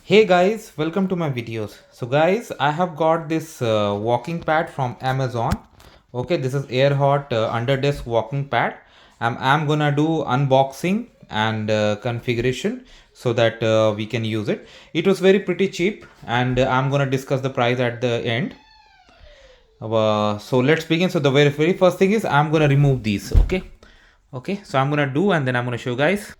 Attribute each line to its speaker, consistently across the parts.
Speaker 1: Hey guys, welcome to my videos. So guys, I have got this walking pad from Amazon. Okay, this is Airhot under desk walking pad. I'm gonna do unboxing and configuration so that we can use it. It was very pretty cheap, and I'm gonna discuss the price at the end. So let's begin. So the very first thing is I'm gonna remove these. Okay, so I'm gonna do, and then I'm gonna show you guys.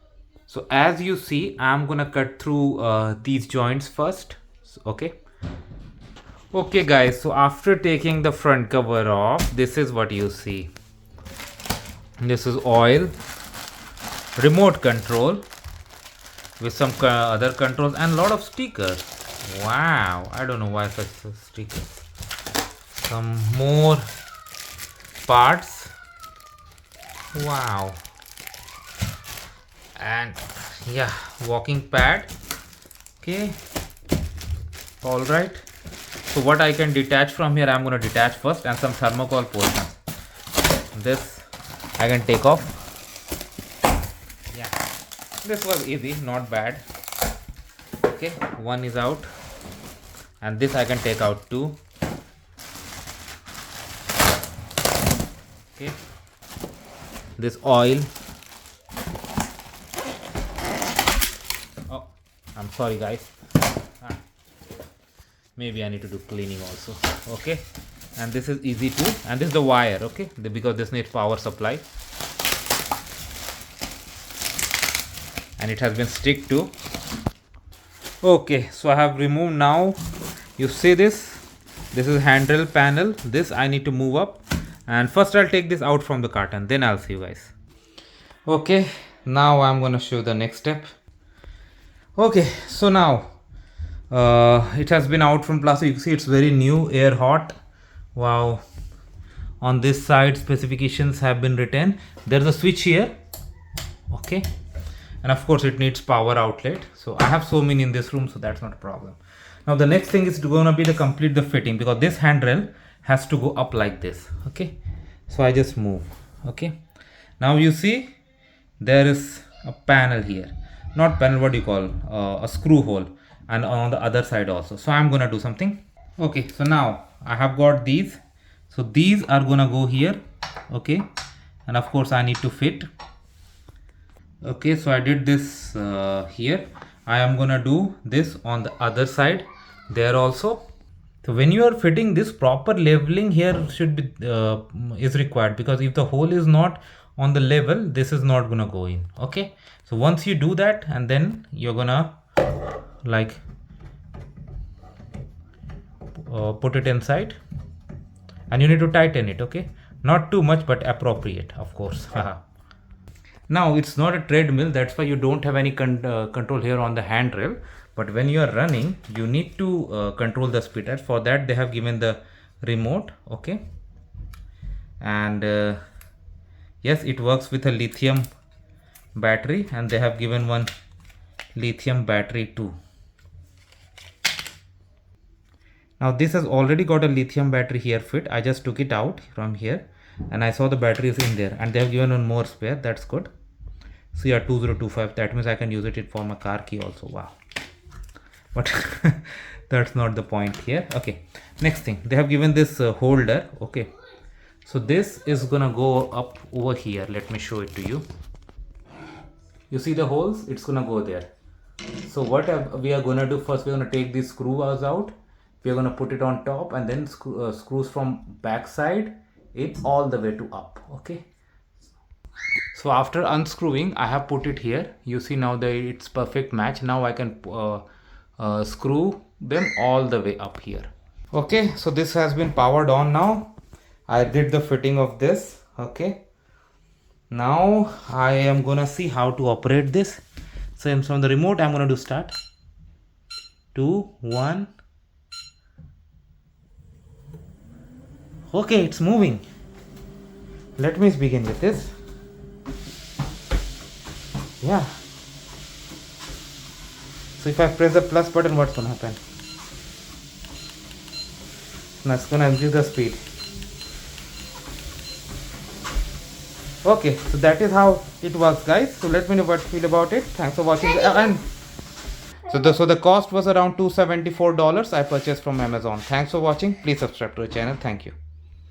Speaker 1: So as you see, I'm gonna cut through these joints first. Okay guys, so after taking the front cover off, this is what you see. This is oil, remote control with some other controls and a lot of stickers. Wow, I don't know why such stickers. Some more parts. Wow. And yeah, walking pad. Okay, all right. So what I can detach from here, I'm going to detach first, and some thermocol portion. This I can take off. Yeah, this was easy, not bad. Okay, one is out, and this I can take out too. Okay, this oil. Oh, I'm sorry guys. Maybe I need to do cleaning also. Okay, and this is easy too, and this is the wire. Okay, because this needs power supply, and it has been stick to. Okay, so I have removed now. You see this is handrail panel. This I need to move up, and first I'll take this out from the carton, then I'll see you guys. Okay, now I'm gonna show the next step. Okay, so now it has been out from plastic. You can see it's very new, Airhot. Wow. On this side, specifications have been written. There's a switch here. Okay, and of course it needs power outlet. So I have so many in this room, so that's not a problem. Now the next thing is going to be to complete the fitting, because this handrail has to go up like this. Okay, so I just move. Okay, now you see there is a panel here, not panel, what do you call, a screw hole, and on the other side also. So I'm gonna do something. Okay, so now I have got these. So these are gonna go here. Okay, and of course I need to fit. Okay, so I did this here. I am gonna do this on the other side there also. So when you are fitting this, proper leveling here should be is required, because if the hole is not on the level, this is not gonna go in. Okay, so once you do that, and then you're gonna like put it inside, and you need to tighten it. Okay, not too much, but appropriate, of course. Now it's not a treadmill, that's why you don't have any control here on the handrail, but when you are running, you need to control the speed. And for that they have given the remote. Okay, and yes, it works with a lithium battery, and they have given one lithium battery too. Now this has already got a lithium battery here fit. I just took it out from here, and I saw the battery is in there, and they have given one more spare. That's good. CR2025, that means I can use it for my car key also. Wow, but that's not the point here. Okay, next thing, they have given this holder. Okay, so this is gonna go up over here. Let me show it to you. You see the holes? It's gonna go there. So what we are gonna do first, we're gonna take these screws out. We're gonna put it on top, and then screws from back side it all the way to up. Okay, so after unscrewing, I have put it here. You see now that it's perfect match. Now I can screw them all the way up here. Okay, so this has been powered on now. I did the fitting of this. Okay, now I am gonna see how to operate this. So from the remote, I'm gonna do start. 2, 1. Okay, it's moving. Let me begin with this. Yeah. So if I press the plus button, what's gonna happen? Now it's gonna increase the speed. Okay, so that is how it works, guys. So let me know what you feel about it. Thanks for watching. And So the cost was around $274. I purchased from Amazon. Thanks for watching. Please subscribe to the channel. Thank you.